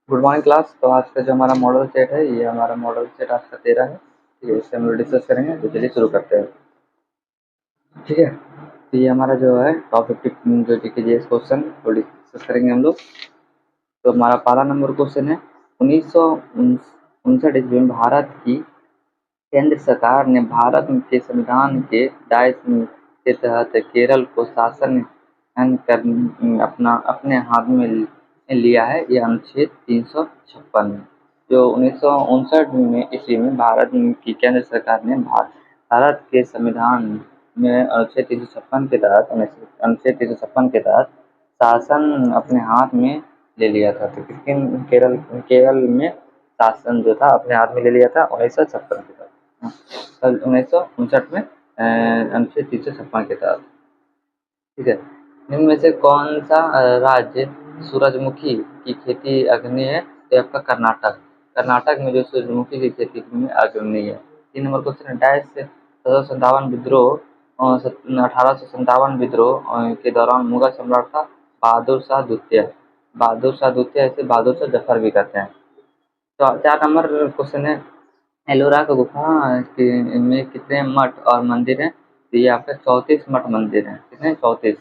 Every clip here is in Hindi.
Good morning class. तो आज का जो हमारा मॉडल सेट है, ये हमारा मॉडल सेट आज का 13 है। ठीक है, इससे हम लोग डिस्कस करेंगे। तो चलिए शुरू करते हैं। ठीक है, तो ये हमारा जो है टॉप 50 जो जीके क्वेश्चन वो डिस्कस करेंगे हम लोग। तो हमारा पहला नंबर क्वेश्चन है, 1959 ईस्वी में भारत की केंद्र सरकार ने भारत के संविधान के दायित्व के तहत केरल को शासन कर अपना अपने हाथ में लिया है। यह अनुच्छेद 356 जो 1959 में ईस्वी में भारत की केंद्र सरकार ने भारत के संविधान में अनुच्छेद 356 के तहत शासन अपने हाथ में ले लिया था। तो किसके केरल केरल में शासन जो था अपने हाथ में ले लिया था 1956 के तहत, 1959 में अनुच्छेद 356 के तहत। ठीक है, निम्न में से कौन सा राज्य सूरजमुखी की खेती अग्रणी है? तो आपका कर्नाटक। कर्नाटक में जो सूरजमुखी की खेती में अग्रणी है। 3 नंबर क्वेश्चन है, डैश से 1757 विद्रोह 1857 विद्रोह के दौरान मुगल सम्राट था बहादुर शाह द्वितीय। बहादुर शाह द्वितीय इसे बहादुर शाह जफर भी कहते हैं। तो 4 नंबर क्वेश्चन है, एलोरा का गुफा में कितने मठ और मंदिर हैं? तो ये आपका 34 मठ मंदिर हैं। कितने? 34।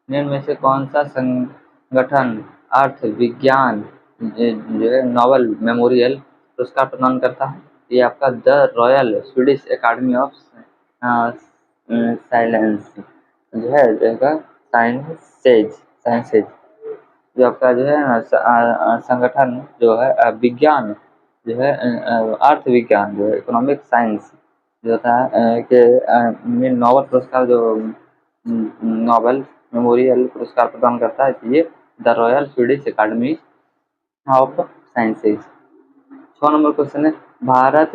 निम्न में से कौन सा संगठन अर्थ विज्ञान जो है नोबेल मेमोरियल पुरस्कार प्रदान करता है? ये आपका the royal Swedish academy of silence जो है साइंसेज जो आपका जो है संगठन जो है विज्ञान जो है अर्थ विज्ञान जो है इकोनॉमिक साइंस जो होता है के में नोबेल पुरस्कार जो नोबेल मेमोरियल पुरस्कार प्रदान करता है। तो ये the royal Swedish academy of sciences. 6 number question है, भारत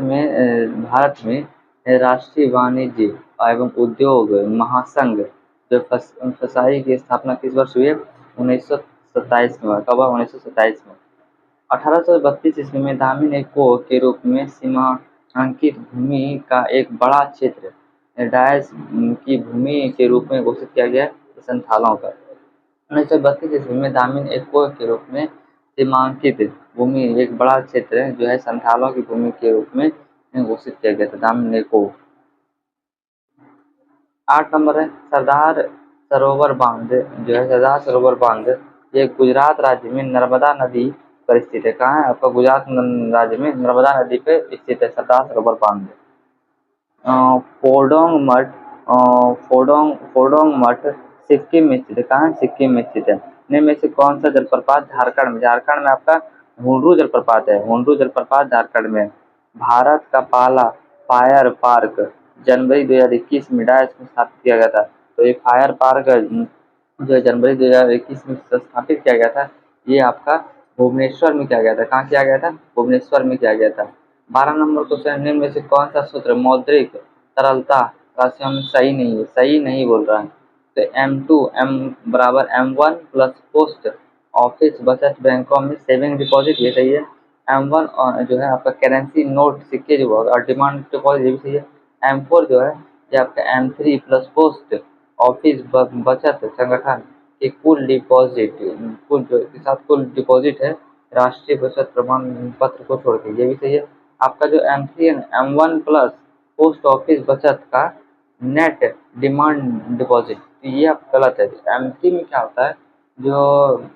में राष्ट्रीय वाणिज्य एवं उद्योग महासंघ जो फसाई की स्थापना किस वर्ष हुई है? 1927 में। कब? 1927 में। 1832 ईस्वी में दामिन एको के रूप में सीमांकित भूमि का एक बड़ा क्षेत्र डैश की भूमि के रूप में घोषित किया गया संथालों का। 1932 ईस्वी में दामिन एको के रूप में सीमांकित भूमि एक बड़ा क्षेत्र जो है संथालों की भूमि के रूप में घोषित किया गया था, दामिन एको। 8 नंबर है, सरदार सरोवर बांध जो है सरदार सरोवर बांध ये गुजरात राज्य में नर्मदा नदी पर स्थित है। कहाँ है? आपका गुजरात राज्य में नर्मदा नदी पे स्थित है सरदार सरोवर बांध। फोडोंग मठ फोडोंग मठ सिक्किम में स्थित है। कहाँ है? सिक्किम में स्थित है। इनमें में से कौन सा जलप्रपात झारखंड में आपका हुंडरू जलप्रपात है। हुंडरू जलप्रपात झारखंड में। भारत का पहला फायर पार्क जनवरी 2021 में डैश में स्थापित किया गया था। तो ये फायर पार्क जो जनवरी 2021 में स्थापित किया गया था, ये आपका भुवनेश्वर में किया गया था। कहाँ किया गया था? भुवनेश्वर में किया गया था। 12 नंबर क्वेश्चन, निम्न में से कौन सा सूत्र मौद्रिक तरलता राशियों में सही नहीं है? सही नहीं बोल रहा है। तो M2 M बराबर M1 प्लस पोस्ट ऑफिस बचत बैंकों में सेविंग डिपॉजिट, ये सही है। M1 और जो है आपका करेंसी नोट सिक्के जो होगा और डिमांड डिपॉजिट, ये भी सही है। M4 जो है ये आपका M3 प्लस पोस्ट ऑफिस बचत संगठन के कुल डिपॉजिट कुल जो के साथ कुल डिपॉजिट है राष्ट्रीय बचत प्रमाण पत्र को छोड़ के, ये भी सही है। आपका जो M3 है M1 प्लस पोस्ट ऑफिस बचत का नेट डिमांड डिपॉजिट, ये आप गलत है। M3 में क्या होता है, जो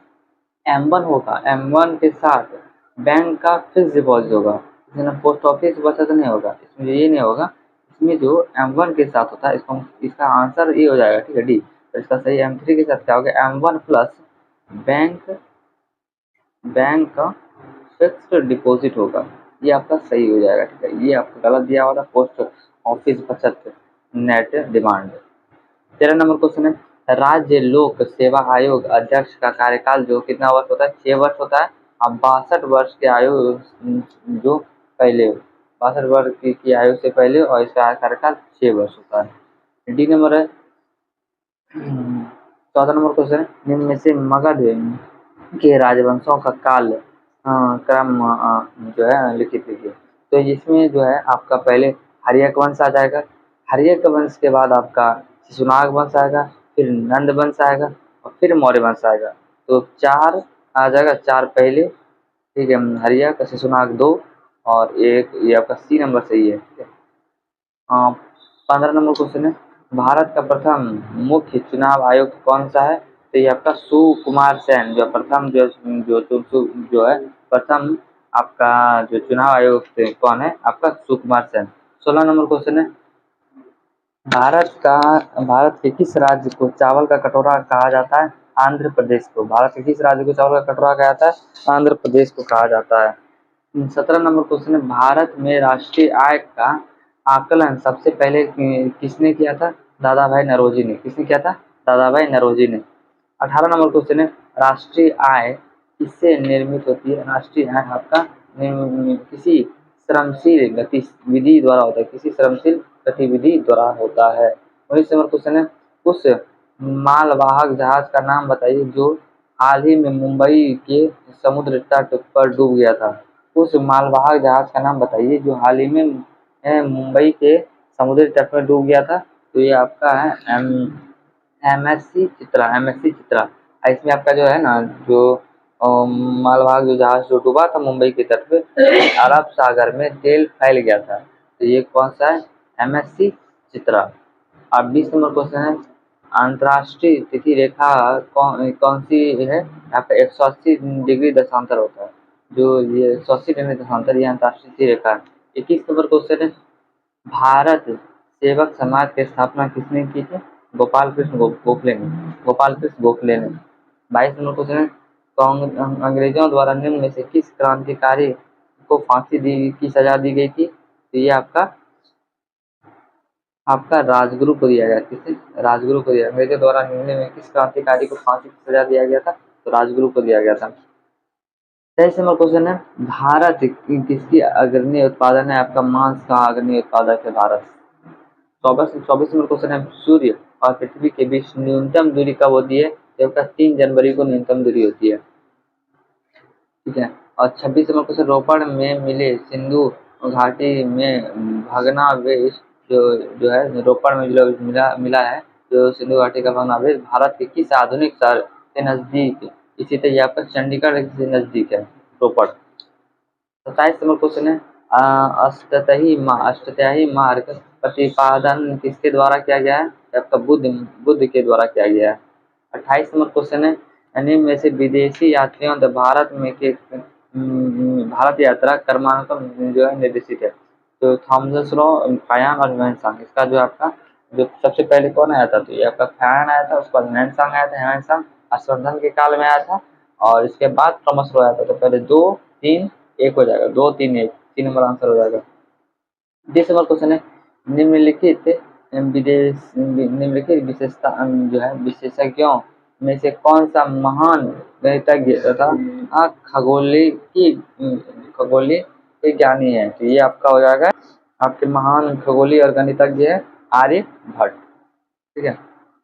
M1 होगा M1 के साथ बैंक का फिक्स डिपॉजिट होगा, इसमें पोस्ट ऑफिस बचत नहीं होगा, इसमें ये नहीं होगा। इसमें जो M1 के साथ होता है इसका आंसर ये हो जाएगा। ठीक है, डी। तो इसका सही M3 के साथ क्या होगा? M1 प्लस बैंक बैंक का फिक्स्ड डिपॉजिट होगा, ये आपका सही हो जाएगा। ठीक है, ये आपका गलत दिया हुआ था, पोस्ट ऑफिस बचत नेट डिमांड। 13 नंबर क्वेश्चन है, राज्य लोक सेवा आयोग अध्यक्ष का कार्यकाल जो कितना वर्ष होता है? 6 वर्ष होता है। अब 62 वर्ष के आयु जो पहले 62 वर्ष की आयु से पहले और इसका कार्यकाल 6 वर्ष होता है। डी नंबर है। 14 नंबर क्वेश्चन है, निम्न में से मगध के राजवंशों का काल क्रम जो है लिखित लीजिए। तो इसमें जो है आपका पहले हर्यक वंश आ जाएगा। हर्यक वंश के बाद आपका शिशुनाग वंश आएगा, फिर नंद वंश आएगा और फिर मौर्य वंश आएगा। तो 4 आ जाएगा, 4 पहले ठीक है। हरिया का शिशुनाग 2 और एक ये आपका सी नंबर सही है। ठीक है। 15 नंबर क्वेश्चन है, भारत का प्रथम मुख्य चुनाव आयुक्त कौन सा है? तो ये आपका सुकुमार सेन जो प्रथम जो है प्रथम आपका जो चुनाव आयुक्त कौन है? आपका सुकुमार सेन। 16 नंबर क्वेश्चन है, भारत के किस राज्य को चावल का कटोरा कहा जाता है? आंध्र प्रदेश को। भारत के किस राज्य को चावल का कटोरा कहा जाता है? आंध्र प्रदेश को कहा जाता है। 17 नंबर क्वेश्चन है, भारत में राष्ट्रीय आय का आकलन सबसे पहले किसने किया था? दादा भाई नौरोजी ने। किसने किया था? दादा भाई नौरोजी ने। 18 नंबर क्वेश्चन है, राष्ट्रीय आय किससे निर्मित होती है? राष्ट्रीय आय आपका किसी श्रमशील गतिविधि द्वारा होता है। किसी श्रमशील गतिविधि द्वारा होता है। 19 नंबर क्वेश्चन है, उस मालवाहक जहाज का नाम बताइए जो हाल ही में मुंबई के समुद्र तट पर डूब गया था। उस मालवाहक जहाज का नाम बताइए जो हाल ही में मुंबई के समुद्री तट पर डूब गया था। तो ये आपका है एमएससी चित्रा। एमएससी चित्रा। इसमें आपका जो है ना जो मालवाहक जो जहाज जो डूबा था मुंबई के तट पे, अरब सागर में तेल फैल गया था। तो ये कौन सा है? एमएससी चित्रा। अब 20 नंबर क्वेश्चन है, अंतर्राष्ट्रीय तिथि रेखा कौन सी है? यहाँ पे 180 डिग्री दशांतर होता है। जो ये 180 डिग्री दशांतर ये अंतर्राष्ट्रीय तिथि रेखा है। 21 नंबर क्वेश्चन है, भारत सेवक समाज की स्थापना किसने की थी? गोपाल कृष्ण गोखले ने। गोपाल कृष्ण गोखले ने। 22 नंबर क्वेश्चन है, अंग्रेजों द्वारा निम्न में से किस क्रांतिकारी को फांसी की सजा दी गई थी? तो ये आपका राजगुरु को दिया गया। किसे? राजगुरु को दिया। अंग्रेजों द्वारा निम्न में किस क्रांतिकारी को फांसी की सजा दिया गया था? तो राजगुरु को दिया गया था। 23 नंबर क्वेश्चन है, भारत किसकी अग्रणी उत्पादन है? आपका मांस का अग्रणी उत्पादक है भारत। 24 नंबर क्वेश्चन है, सूर्य और पृथ्वी के बीच न्यूनतम दूरी कब होती है? जब 3 जनवरी को न्यूनतम दूरी होती है। ठीक है। और 26 नंबर क्वेश्चन, रोपड़ में मिले सिंधु घाटी में भग्नावशेष जो है रोपड़ में जो मिला है जो सिंधु घाटी का भग्नावशेष भारत के किस आधुनिक शहर के नजदीक? इसी तरह यहाँ पर चंडीगढ़ से नजदीक है रोपड़। 27 नंबर क्वेश्चन है, अष्टत्याही मार्ग प्रतिपादन किसके द्वारा किया गया है? आपका बुद्ध के द्वारा किया गया है। 28 नंबर क्वेश्चन है, निम्न में से विदेशी यात्रियों द्वारा भारत यात्रा क्रमांकन जो है निर्देशित है। तो थॉमस रो, फायान और ह्यूएन इसका जो आपका जो सबसे पहले कौन आया था? तो ये आपका फायान आया था, उसके बाद ह्यूएन आया था। ह्यूएन हर्षवर्धन के काल में आया था और इसके बाद थॉमस रो आया था। तो पहले 2 3 1 हो जाएगा। 2 3 1 3 नंबर आंसर हो जाएगा। 20 नंबर क्वेश्चन है, निम्नलिखित विशेषता जो है विशेषज्ञों में से कौन सा महान गणितज्ञ तथा खगोलीय विज्ञानी है? तो ये आपका हो जाएगा आपके महान खगोलीय और गणितज्ञ है आर्यभट्ट। ठीक है।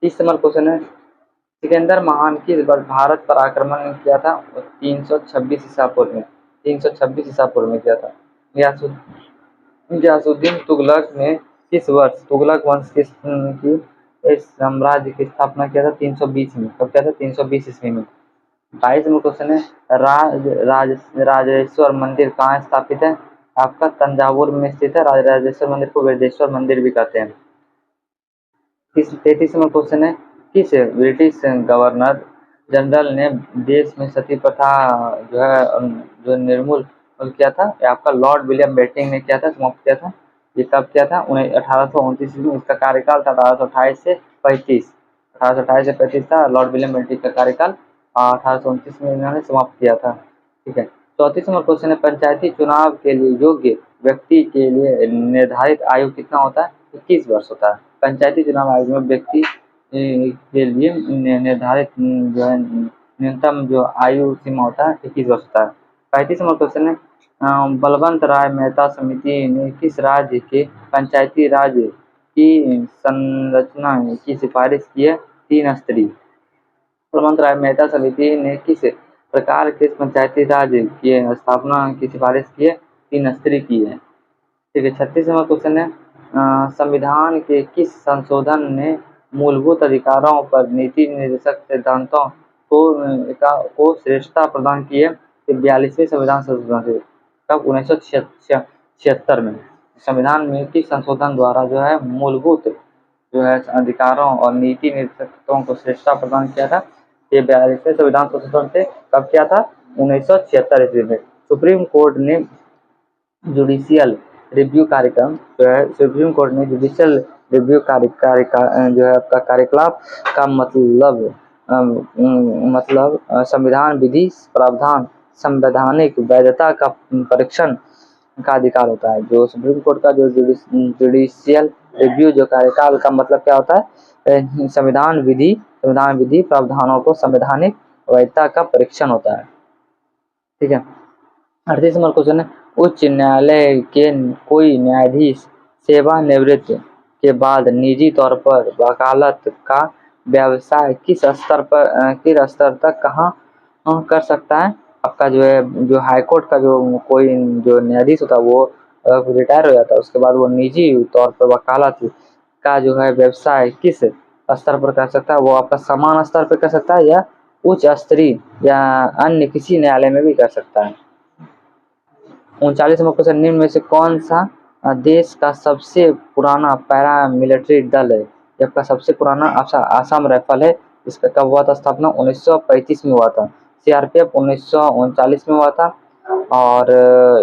30 नंबर क्वेश्चन है, सिकंदर महान किस वर्ष भारत पर आक्रमण किया था? 326 ईसा पूर्व में। 326 ईसा पूर्व में किया था। गयासुद्दीन तुगलक ने किस वर्ष तुगलक वंश की इस साम्राज्य की स्थापना किया था? 320 में। कब किया था? 320 ईस्वी में। 22 नंबर क्वेश्चन है, राजराजेश्वर मंदिर कहाँ स्थापित है? आपका तंजावुर में स्थित है। राजराजेश्वर मंदिर को वृद्धेश्वर मंदिर भी कहते हैं। 33 नंबर क्वेश्चन है, किस ब्रिटिश गवर्नर जनरल ने देश में सती प्रथा जो निर्मूल किया था? ये आपका लॉर्ड विलियम बेंटिंक ने किया था, समाप्त किया था। ये कब किया था? 1829 में। इसका कार्यकाल था 1828 से 35। 1828 से 35 था लॉर्ड विलियम बेंटिंक का कार्यकाल। 1829 में इन्होंने समाप्त किया था। ठीक है। 34 नंबर क्वेश्चन है, पंचायती चुनाव के लिए योग्य व्यक्ति के लिए निर्धारित आयु कितना होता है? 21 वर्ष होता है। पंचायती चुनाव आयोग में व्यक्ति के लिए निर्धारित जो है न्यूनतम जो आयु सीमा होता है 21 वर्ष होता है। 35 नंबर क्वेश्चन है, बलवंत राय मेहता समिति ने किस राज्य के पंचायती राज की संरचना की सिफारिश की है? 3 स्तरीय। बलवंत राय मेहता समिति ने किस प्रकार के पंचायती राज की स्थापना की सिफारिश की है? 3 स्तरीय की है। ठीक है। 36 नंबर क्वेश्चन है, संविधान के किस संशोधन ने मूलभूत अधिकारों पर नीति निर्देशक सिद्धांतों को श्रेष्ठता प्रदान की है? कि 42वें संविधान संशोधन से, कब 1976 में संविधान में की संशोधन द्वारा जो है मूलभूत जो है अधिकारों और नीति निर्देशकों को श्रेष्ठता प्रदान किया था। ये 42वें संविधान संशोधन से कब किया था? 1976 ईस्वी में। सुप्रीम कोर्ट ने जुडिशियल रिव्यू कार्यक्रम जो है, सुप्रीम कोर्ट ने जुडिशियल रिव्यू जो है आपका कार्यकलाप का मतलब संविधान विधि प्रावधान संवैधानिक वैधता का परीक्षण का अधिकार होता है। जो सुप्रीम कोर्ट का जो जुडिशियल रिव्यू जो कार्यकाल का मतलब क्या होता है? संविधान विधि प्रावधानों को संवैधानिक वैधता का परीक्षण होता है। ठीक है। 38 नंबर क्वेश्चन है, उच्च न्यायालय के कोई न्यायाधीश सेवानिवृत्त के बाद निजी तौर पर वकालत का व्यवसाय किस स्तर तक कहाँ कर सकता है? आपका जो है जो हाईकोर्ट का जो कोई जो न्यायाधीश होता है वो रिटायर हो जाता है, उसके बाद वो निजी तौर पर वकालत का जो है व्यवसाय किस स्तर पर कर सकता है? वो आपका समान स्तर पर कर सकता है या उच्च स्तरीय या अन्य किसी न्यायालय में भी कर सकता है। 39 नंबर क्वेश्चन, निम्न में से कौन सा देश का सबसे पुराना पैरामिलिट्री दल है? ये आपका सबसे पुराना आसाम राइफल है। इसका कब हुआ था स्थापना? 1935 में हुआ था। सीआरपीएफ 1939 में हुआ था और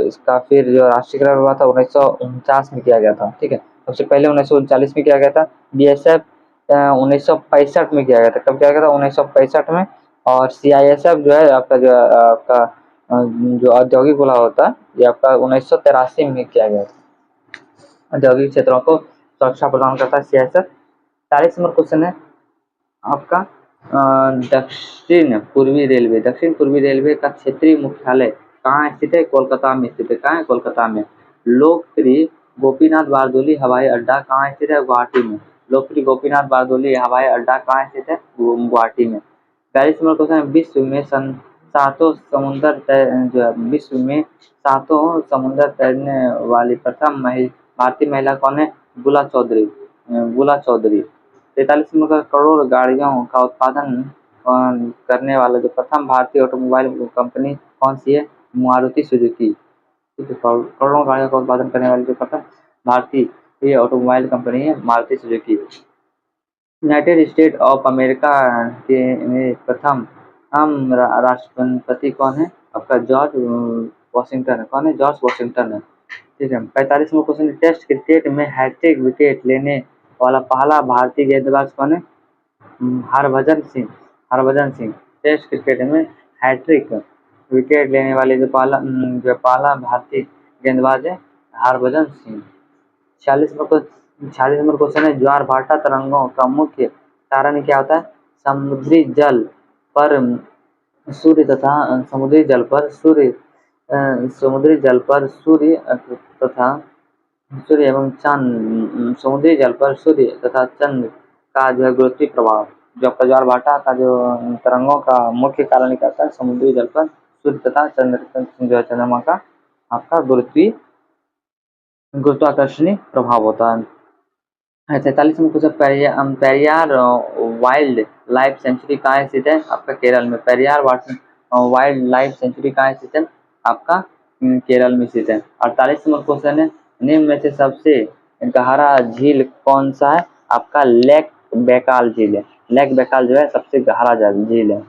इसका फिर जो राष्ट्रीयकरण हुआ था 1949 में किया गया था। ठीक है, सबसे पहले 1939 में किया गया था। बीएसएफ 1965 में किया गया था। कब किया गया था? 1965 में। और सीआईएसएफ जो है आपका जो औद्योगिक गुला होता है ये आपका 1983 में किया गया था। औद्योगिक क्षेत्रों को सुरक्षा प्रदान करता है सीआईएसएफ। 40 नंबर क्वेश्चन है आपका दक्षिण पूर्वी रेलवे का क्षेत्रीय मुख्यालय कहाँ स्थित है? कोलकाता में स्थित है। कहाँ है? कोलकाता में। लोकप्रिय गोपीनाथ बारदोली हवाई अड्डा कहाँ स्थित है? गुवाहाटी में। लोकप्रिय गोपीनाथ बारदोली हवाई अड्डा कहाँ स्थित है? गुवाहाटी में। 42 नंबर क्वेश्चन, विश्व में सातों समुद्र तैरने वाली प्रथम भारतीय महिला कौन है? बुला चौधरी। 43 नंबर, करोड़ गाड़ियों का उत्पादन करने वाला जो प्रथम भारतीय ऑटोमोबाइल कंपनी कौन सी है? मारुति सुजुकी। करोड़ों गाड़ियों का उत्पादन करने वाली जो प्रथम भारतीय ऑटोमोबाइल कंपनी है Maruti Suzuki. United state of America के प्रथम राष्ट्रपति कौन है? आपका जॉर्ज वॉशिंगटन है। कौन है? जॉर्ज वॉशिंगटन है। ठीक है। 45 में क्वेश्चन, टेस्ट क्रिकेट में हैट्रिक विकेट लेने वाला पहला भारतीय गेंदबाज कौन है? हरभजन सिंह। टेस्ट क्रिकेट में हैट्रिक विकेट लेने वाले जो पहला भारतीय गेंदबाज है हरभजन सिंह। 46 नंबर क्वेश्चन है, ज्वार भाटा तरंगों का मुख्य कारण क्या होता है? समुद्री जल पर सूर्य तथा समुद्री जल पर सूर्य एवं चंद्र समुद्री जल पर सूर्य तथा चंद्र का जो है गुरुत्वीय प्रभाव। जो आपका ज्वार भाटा का जो तरंगों का मुख्य कारण क्या होता है? समुद्री जल पर सूर्य तथा चंद्रमा का आपका गुरुत्वाकर्षणी प्रभाव होता है। 43 में कुछ पेरियार वाइल्ड लाइफ सेंचुरी कहाँ स्थित है? आपका केरल में। पेरियार वाइल्ड लाइफ सेंचुरी कहाँ स्थित है? आपका केरल में स्थित है। 48 नंबर क्वेश्चन है, निम्न में से सबसे गहरा झील कौन सा है? आपका लेक बैकाल झील है। लेक बैकाल जो है सबसे गहरा झील है।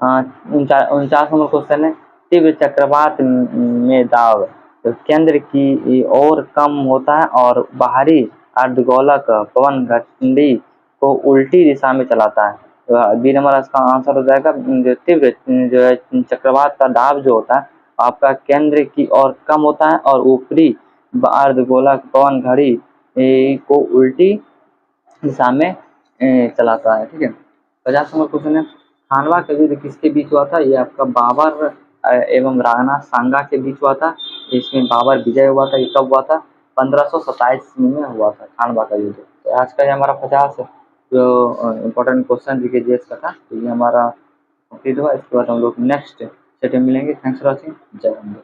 49 नंबर क्वेश्चन है, तीव्र चक्रवात में दाब केंद्र की ओर कम होता है और बाहरी अर्धगोलक पवन घड़ी को उल्टी दिशा में चलाता है। तो बी नंबर इसका आंसर हो जाएगा। जो तीव्र जो है चक्रवात का दाब जो होता है आपका केंद्र की ओर कम होता है और ऊपरी अर्धगोलक पवन घड़ी को उल्टी दिशा में चलाता है। ठीक है। 50 नंबर क्वेश्चन है, खानवा का युद्ध किसके बीच हुआ था? ये आपका बाबर एवं राणा सांगा के बीच हुआ था। इसमें बाबर विजय हुआ था। ये कब हुआ था? 1527 में हुआ था खानवा का युद्ध। तो आज का ये हमारा 50 जो इम्पोर्टेंट क्वेश्चन जीके जीएस का था, तो ये हमारा कंप्लीट हुआ। इसके बाद हम लोग नेक्स्ट सेट में मिलेंगे। Thanks for watching. जय हिंद।